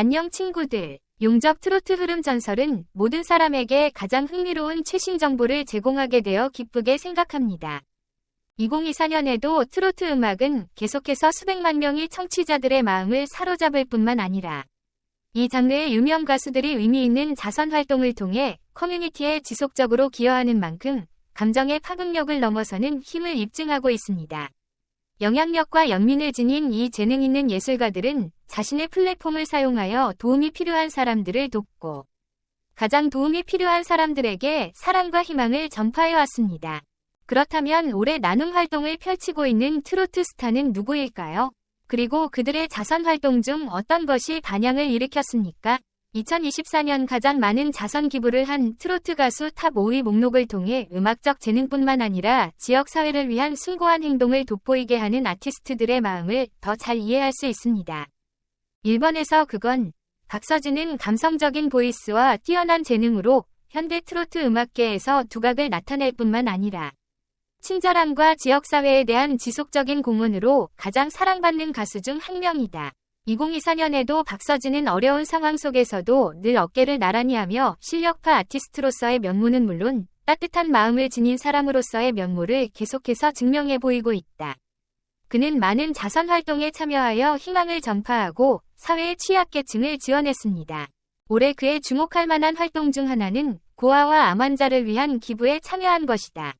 안녕 친구들. 용접 트로트 흐름 전설은 모든 사람에게 가장 흥미로운 최신 정보를 제공하게 되어 기쁘게 생각합니다. 2024년에도 트로트 음악은 계속해서 수백만 명의 청취자들의 마음을 사로잡을 뿐만 아니라 이 장르의 유명 가수들이 의미 있는 자선 활동을 통해 커뮤니티에 지속적으로 기여하는 만큼 감정의 파급력을 넘어서는 힘을 입증하고 있습니다. 영향력과 연민을 지닌 이 재능 있는 예술가들은 자신의 플랫폼을 사용하여 도움이 필요한 사람들을 돕고 가장 도움이 필요한 사람들에게 사랑과 희망을 전파해 왔습니다. 그렇다면 올해 나눔 활동을 펼치고 있는 트로트 스타는 누구일까요? 그리고 그들의 자선 활동 중 어떤 것이 반향을 일으켰습니까? 2024년 가장 많은 자선 기부를 한 트로트 가수 탑 5위 목록을 통해 음악적 재능뿐만 아니라 지역사회를 위한 숭고한 행동을 돋보이게 하는 아티스트들의 마음을 더 잘 이해할 수 있습니다. 1번에서 그건 박서진은 감성적인 보이스와 뛰어난 재능으로 현대 트로트 음악계에서 두각을 나타낼 뿐만 아니라 친절함과 지역사회에 대한 지속적인 공헌으로 가장 사랑받는 가수 중 한 명이다. 2024년에도 박서진은 어려운 상황 속에서도 늘 어깨를 나란히 하며 실력파 아티스트로서의 면모는 물론 따뜻한 마음을 지닌 사람으로서의 면모를 계속해서 증명해 보이고 있다. 그는 많은 자선 활동에 참여하여 희망을 전파하고 사회의 취약계층을 지원했습니다. 올해 그의 주목할 만한 활동 중 하나는 고아와 암 환자를 위한 기부에 참여한 것이다.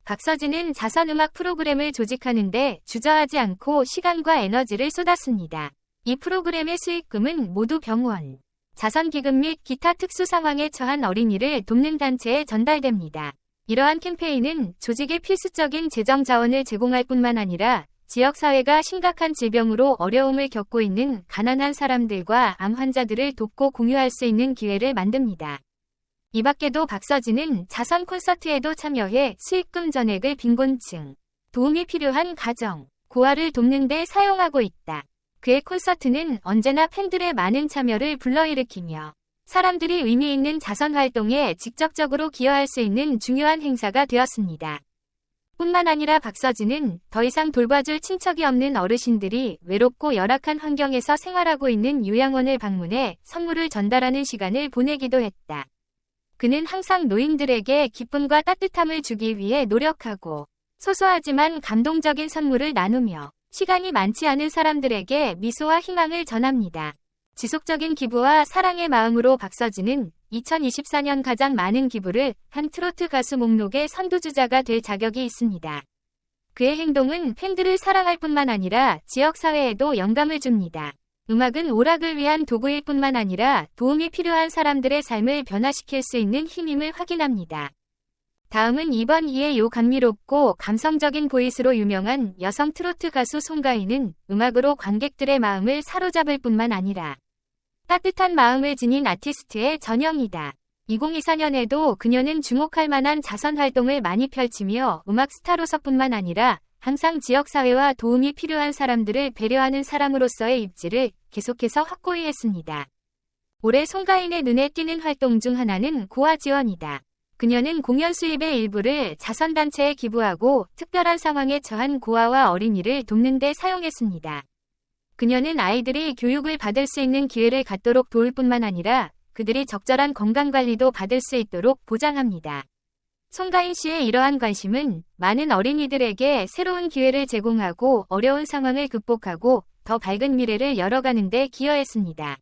박서진은 자선 음악 프로그램을 조직하는데 주저하지 않고 시간과 에너지를 쏟았습니다. 이 프로그램의 수익금은 모두 병원, 자선기금 및 기타 특수 상황에 처한 어린이를 돕는 단체에 전달됩니다. 이러한 캠페인은 조직의 필수적인 재정 자원을 제공할 뿐만 아니라 지역사회가 심각한 질병으로 어려움을 겪고 있는 가난한 사람들과 암 환자들을 돕고 공유할 수 있는 기회를 만듭니다. 이 밖에도 박서진은 자선 콘서트에도 참여해 수익금 전액을 빈곤층, 도움이 필요한 가정, 고아를 돕는 데 사용하고 있다. 그의 콘서트는 언제나 팬들의 많은 참여를 불러일으키며 사람들이 의미 있는 자선 활동에 직접적으로 기여할 수 있는 중요한 행사가 되었습니다. 뿐만 아니라 박서진은 더 이상 돌봐줄 친척이 없는 어르신들이 외롭고 열악한 환경에서 생활하고 있는 요양원을 방문해 선물을 전달하는 시간을 보내기도 했다. 그는 항상 노인들에게 기쁨과 따뜻함을 주기 위해 노력하고 소소하지만 감동적인 선물을 나누며 시간이 많지 않은 사람들에게 미소와 희망을 전합니다. 지속적인 기부와 사랑의 마음으로 박서진은 2024년 가장 많은 기부를 한 트로트 가수 목록의 선두주자가 될 자격이 있습니다. 그의 행동은 팬들을 사랑할 뿐만 아니라 지역사회에도 영감을 줍니다. 음악은 오락을 위한 도구일 뿐만 아니라 도움이 필요한 사람들의 삶을 변화시킬 수 있는 힘임을 확인합니다. 다음은 이번 이의 감미롭고 감성적인 보이스로 유명한 여성 트로트 가수 송가인은 음악으로 관객들의 마음을 사로잡을 뿐만 아니라 따뜻한 마음을 지닌 아티스트의 전형이다. 2024년에도 그녀는 주목할 만한 자선 활동을 많이 펼치며 음악 스타로서뿐만 아니라 항상 지역사회와 도움이 필요한 사람들을 배려하는 사람으로서의 입지를 계속해서 확고히 했습니다. 올해 송가인의 눈에 띄는 활동 중 하나는 고아 지원이다. 그녀는 공연 수입의 일부를 자선단체에 기부하고 특별한 상황에 처한 고아와 어린이를 돕는 데 사용했습니다. 그녀는 아이들이 교육을 받을 수 있는 기회를 갖도록 도울 뿐만 아니라 그들이 적절한 건강관리도 받을 수 있도록 보장합니다. 송가인 씨의 이러한 관심은 많은 어린이들에게 새로운 기회를 제공하고 어려운 상황을 극복하고 더 밝은 미래를 열어가는 데 기여했습니다.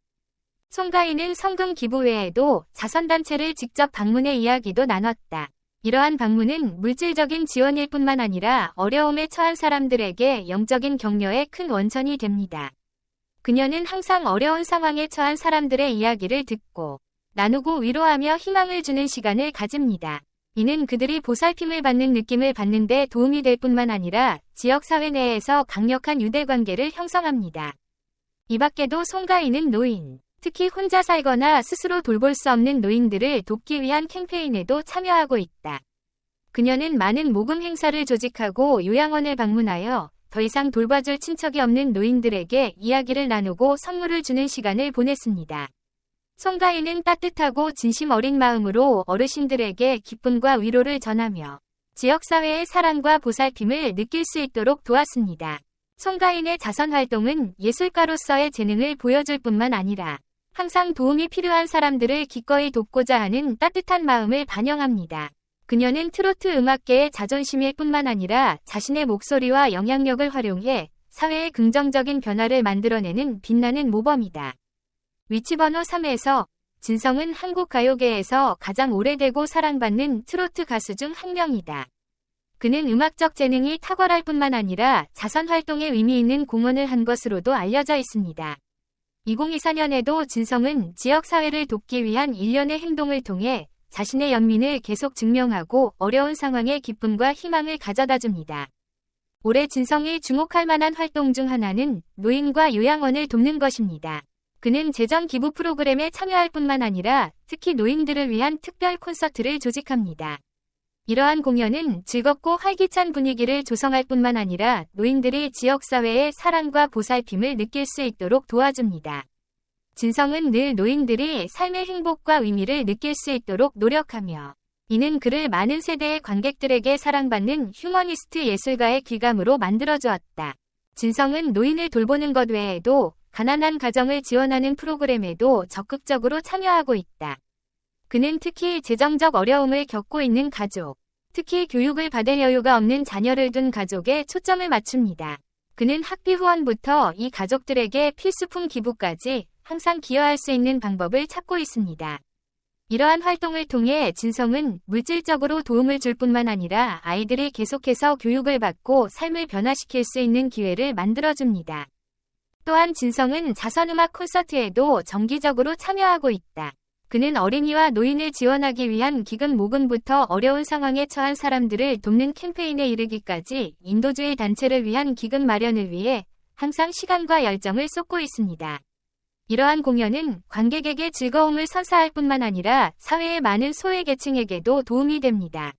송가인은 성금 기부 외에도 자선단체를 직접 방문해 이야기도 나눴다. 이러한 방문은 물질적인 지원일 뿐만 아니라 어려움에 처한 사람들에게 영적인 격려의 큰 원천이 됩니다. 그녀는 항상 어려운 상황에 처한 사람들의 이야기를 듣고 나누고 위로하며 희망을 주는 시간을 가집니다. 이는 그들이 보살핌을 받는 느낌을 받는 데 도움이 될 뿐만 아니라 지역사회 내에서 강력한 유대관계를 형성합니다. 이 밖에도 송가인은 노인, 특히 혼자 살거나 스스로 돌볼 수 없는 노인들을 돕기 위한 캠페인에도 참여하고 있다. 그녀는 많은 모금 행사를 조직하고 요양원을 방문하여 더 이상 돌봐줄 친척이 없는 노인들에게 이야기를 나누고 선물을 주는 시간을 보냈습니다. 송가인은 따뜻하고 진심 어린 마음으로 어르신들에게 기쁨과 위로를 전하며 지역사회의 사랑과 보살핌을 느낄 수 있도록 도왔습니다. 송가인의 자선 활동은 예술가로서의 재능을 보여줄 뿐만 아니라 항상 도움이 필요한 사람들을 기꺼이 돕고자 하는 따뜻한 마음을 반영합니다. 그녀는 트로트 음악계의 자존심일 뿐만 아니라 자신의 목소리와 영향력을 활용해 사회에 긍정적인 변화를 만들어내는 빛나는 모범이다. 위치 번호 3에서 진성은 한국 가요계에서 가장 오래되고 사랑받는 트로트 가수 중 한 명이다. 그는 음악적 재능이 탁월할 뿐만 아니라 자선 활동에 의미 있는 공헌을 한 것으로도 알려져 있습니다. 2024년에도 진성은 지역사회를 돕기 위한 일련의 행동을 통해 자신의 연민을 계속 증명하고 어려운 상황에 기쁨과 희망을 가져다줍니다. 올해 진성이 주목할 만한 활동 중 하나는 노인과 요양원을 돕는 것입니다. 그는 재정 기부 프로그램에 참여할 뿐만 아니라 특히 노인들을 위한 특별 콘서트를 조직합니다. 이러한 공연은 즐겁고 활기찬 분위기를 조성할 뿐만 아니라 노인들이 지역사회의 사랑과 보살핌을 느낄 수 있도록 도와줍니다. 진성은 늘 노인들이 삶의 행복과 의미를 느낄 수 있도록 노력하며 이는 그를 많은 세대의 관객들에게 사랑받는 휴머니스트 예술가의 귀감으로 만들어주었다. 진성은 노인을 돌보는 것 외에도 가난한 가정을 지원하는 프로그램에도 적극적으로 참여하고 있다. 그는 특히 재정적 어려움을 겪고 있는 가족, 특히 교육을 받을 여유가 없는 자녀를 둔 가족에 초점을 맞춥니다. 그는 학비 후원부터 이 가족들에게 필수품 기부까지 항상 기여할 수 있는 방법을 찾고 있습니다. 이러한 활동을 통해 진성은 물질적으로 도움을 줄 뿐만 아니라 아이들이 계속해서 교육을 받고 삶을 변화시킬 수 있는 기회를 만들어줍니다. 또한 진성은 자선음악 콘서트에도 정기적으로 참여하고 있다. 그는 어린이와 노인을 지원하기 위한 기금 모금부터 어려운 상황에 처한 사람들을 돕는 캠페인에 이르기까지 인도주의 단체를 위한 기금 마련을 위해 항상 시간과 열정을 쏟고 있습니다. 이러한 공연은 관객에게 즐거움을 선사할 뿐만 아니라 사회의 많은 소외계층에게도 도움이 됩니다.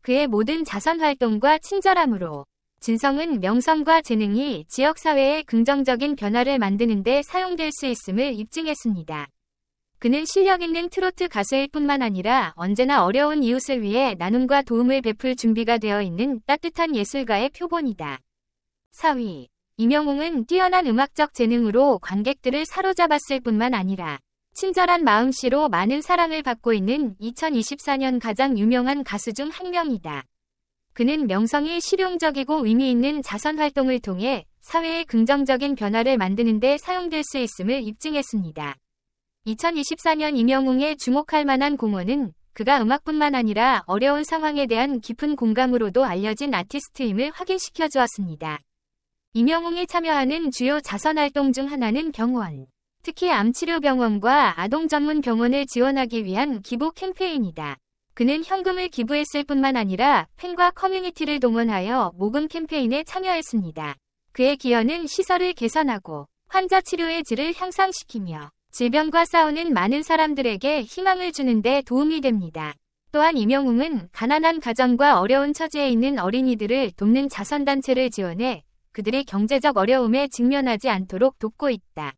그의 모든 자선활동과 친절함으로 진성은 명성과 재능이 지역사회에 긍정적인 변화를 만드는 데 사용될 수 있음을 입증했습니다. 그는 실력 있는 트로트 가수일 뿐만 아니라 언제나 어려운 이웃을 위해 나눔과 도움을 베풀 준비가 되어 있는 따뜻한 예술가의 표본이다. 4위. 임영웅은 뛰어난 음악적 재능으로 관객들을 사로잡았을 뿐만 아니라 친절한 마음씨로 많은 사랑을 받고 있는 2024년 가장 유명한 가수 중 한 명이다. 그는 명성이 실용적이고 의미 있는 자선활동을 통해 사회의 긍정적인 변화를 만드는 데 사용될 수 있음을 입증했습니다. 2024년 임영웅의 주목할 만한 공헌은 그가 음악뿐만 아니라 어려운 상황에 대한 깊은 공감으로도 알려진 아티스트임을 확인시켜 주었습니다. 임영웅이 참여하는 주요 자선활동 중 하나는 병원, 특히 암치료병원과 아동전문병원을 지원하기 위한 기부 캠페인이다. 그는 현금을 기부했을 뿐만 아니라 팬과 커뮤니티를 동원하여 모금 캠페인에 참여했습니다. 그의 기여는 시설을 개선하고 환자 치료의 질을 향상시키며 질병과 싸우는 많은 사람들에게 희망을 주는 데 도움이 됩니다. 또한 임영웅은 가난한 가정과 어려운 처지에 있는 어린이들을 돕는 자선단체를 지원해 그들이 경제적 어려움에 직면하지 않도록 돕고 있다.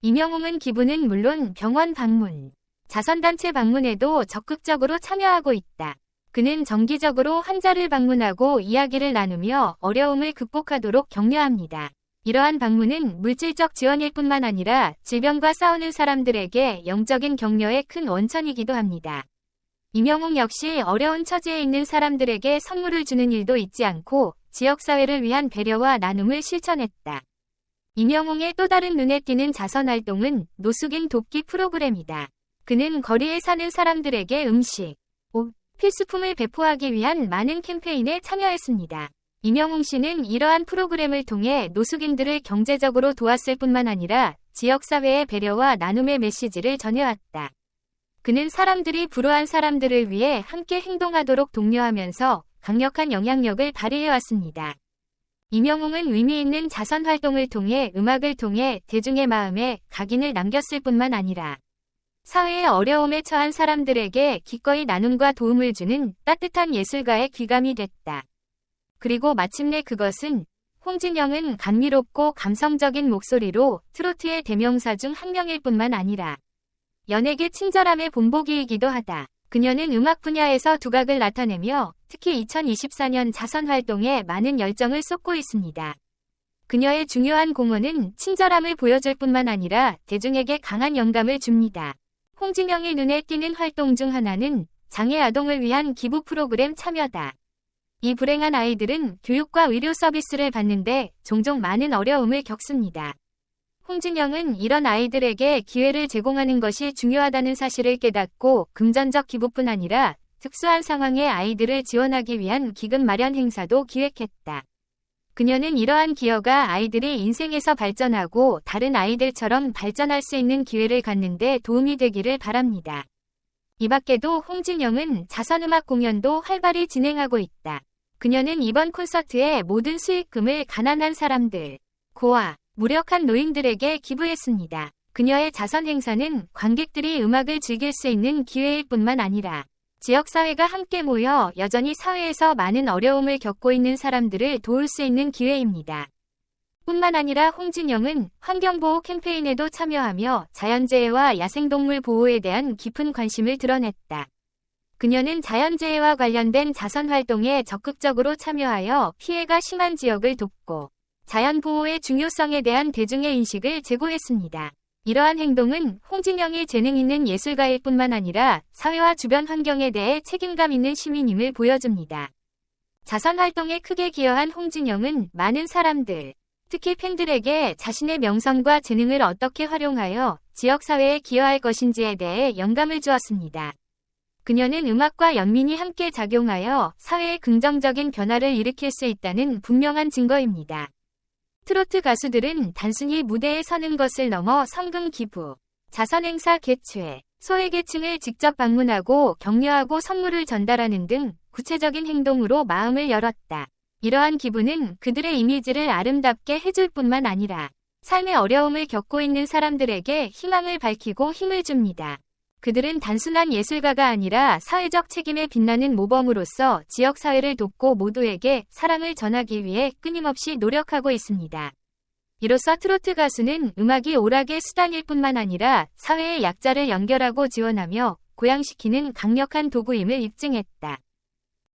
임영웅은 기부는 물론 병원 방문, 자선단체 방문에도 적극적으로 참여하고 있다. 그는 정기적으로 환자를 방문하고 이야기를 나누며 어려움을 극복하도록 격려합니다. 이러한 방문은 물질적 지원일 뿐만 아니라 질병과 싸우는 사람들에게 영적인 격려의 큰 원천이기도 합니다. 임영웅 역시 어려운 처지에 있는 사람들에게 선물을 주는 일도 잊지 않고 지역사회를 위한 배려와 나눔을 실천했다. 임영웅의 또 다른 눈에 띄는 자선활동은 노숙인 돕기 프로그램이다. 그는 거리에 사는 사람들에게 음식, 옷, 필수품을 배포하기 위한 많은 캠페인에 참여했습니다. 임영웅 씨는 이러한 프로그램을 통해 노숙인들을 경제적으로 도왔을 뿐만 아니라 지역사회의 배려와 나눔의 메시지를 전해왔다. 그는 사람들이 불우한 사람들을 위해 함께 행동하도록 독려하면서 강력한 영향력을 발휘해왔습니다. 임영웅은 의미 있는 자선활동을 통해 음악을 통해 대중의 마음에 각인을 남겼을 뿐만 아니라 사회의 어려움에 처한 사람들에게 기꺼이 나눔과 도움을 주는 따뜻한 예술가의 귀감이 됐다. 그리고 마침내 그것은 홍진영은 감미롭고 감성적인 목소리로 트로트의 대명사 중 한 명일 뿐만 아니라 연예계 친절함의 본보기이기도 하다. 그녀는 음악 분야에서 두각을 나타내며 특히 2024년 자선활동에 많은 열정을 쏟고 있습니다. 그녀의 중요한 공헌은 친절함을 보여줄 뿐만 아니라 대중에게 강한 영감을 줍니다. 홍진영의 눈에 띄는 활동 중 하나는 장애 아동을 위한 기부 프로그램 참여다. 이 불행한 아이들은 교육과 의료 서비스를 받는데 종종 많은 어려움을 겪습니다. 홍진영은 이런 아이들에게 기회를 제공하는 것이 중요하다는 사실을 깨닫고 금전적 기부뿐 아니라 특수한 상황의 아이들을 지원하기 위한 기금 마련 행사도 기획했다. 그녀는 이러한 기여가 아이들이 인생에서 발전하고 다른 아이들처럼 발전할 수 있는 기회를 갖는 데 도움이 되기를 바랍니다. 이 밖에도 홍진영은 자선음악 공연도 활발히 진행하고 있다. 그녀는 이번 콘서트의 모든 수익금을 가난한 사람들, 고아, 무력한 노인들에게 기부했습니다. 그녀의 자선 행사는 관객들이 음악을 즐길 수 있는 기회일 뿐만 아니라 지역사회가 함께 모여 여전히 사회에서 많은 어려움을 겪고 있는 사람들을 도울 수 있는 기회입니다. 뿐만 아니라 홍진영은 환경보호 캠페인에도 참여하며 자연재해와 야생동물 보호에 대한 깊은 관심을 드러냈다. 그녀는 자연재해와 관련된 자선활동에 적극적으로 참여하여 피해가 심한 지역을 돕고 자연보호의 중요성에 대한 대중의 인식을 제고했습니다. 이러한 행동은 홍진영이 재능 있는 예술가일 뿐만 아니라 사회와 주변 환경에 대해 책임감 있는 시민임을 보여줍니다. 자선활동에 크게 기여한 홍진영은 많은 사람들, 특히 팬들에게 자신의 명성과 재능을 어떻게 활용하여 지역사회에 기여할 것인지에 대해 영감을 주었습니다. 그녀는 음악과 연민이 함께 작용하여 사회에 긍정적인 변화를 일으킬 수 있다는 분명한 증거입니다. 트로트 가수들은 단순히 무대에 서는 것을 넘어 성금 기부, 자선행사 개최, 소외계층을 직접 방문하고 격려하고 선물을 전달하는 등 구체적인 행동으로 마음을 열었다. 이러한 기부는 그들의 이미지를 아름답게 해줄 뿐만 아니라 삶의 어려움을 겪고 있는 사람들에게 희망을 밝히고 힘을 줍니다. 그들은 단순한 예술가가 아니라 사회적 책임에 빛나는 모범으로서 지역사회를 돕고 모두에게 사랑을 전하기 위해 끊임없이 노력하고 있습니다. 이로써 트로트 가수는 음악이 오락의 수단일 뿐만 아니라 사회의 약자를 연결하고 지원하며 고양시키는 강력한 도구임을 입증했다.